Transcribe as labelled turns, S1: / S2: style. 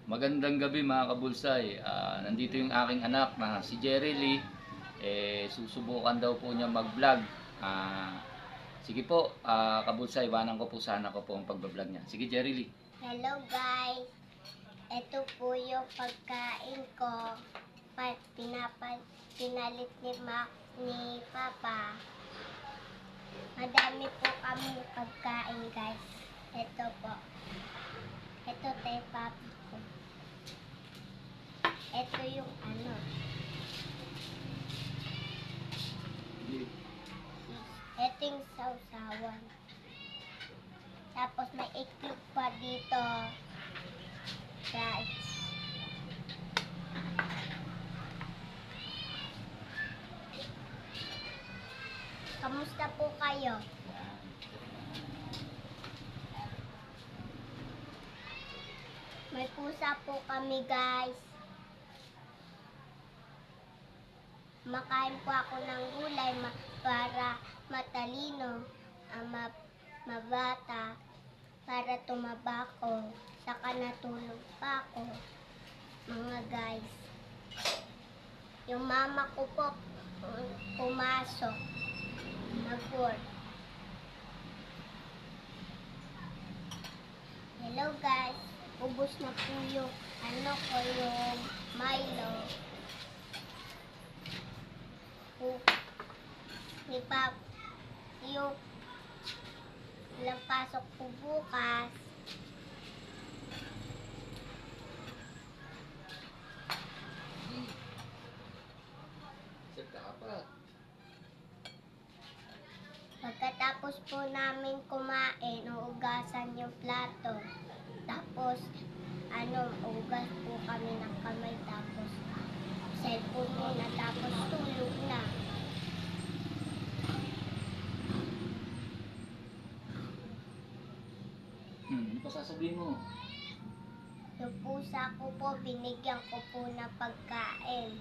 S1: Magandang gabi mga kabulsay. Nandito yung aking anak na si Jerry Lee. Susubukan daw po niya mag-vlog. Sige po, kabulsay, iwanan ko po sana ko po ang pag-vlog niya. Sige Jerry Lee.
S2: Hello guys! Ito po yung pagkain ko. Pinalit ni Papa. Madami po kami pagkain guys. Ito po. Ito tayo papi ko. Ito yung ano. Ito yung sausawan. Tapos may iklog pa dito. Guys. Kamusta po kayo? May pusa po kami guys. Makain po ako ng gulay para matalino, mabata, para tumaba ko. Saka natulog pa ako, mga guys. Yung mama ko po pumasok, nag-work. Hello guys, ubos na po yung yung Milo. Ni Pap, yung ilang pasok po bukas. Pagkatapos po namin kumain, uugasan yung plato. Tapos, ugas po kami ng kamay. Tapos, cellphone muna. Tapos, tulog na.
S1: Ano pa sasabihin mo?
S2: Yung pusa ko po, binigyan ko po ng pagkain.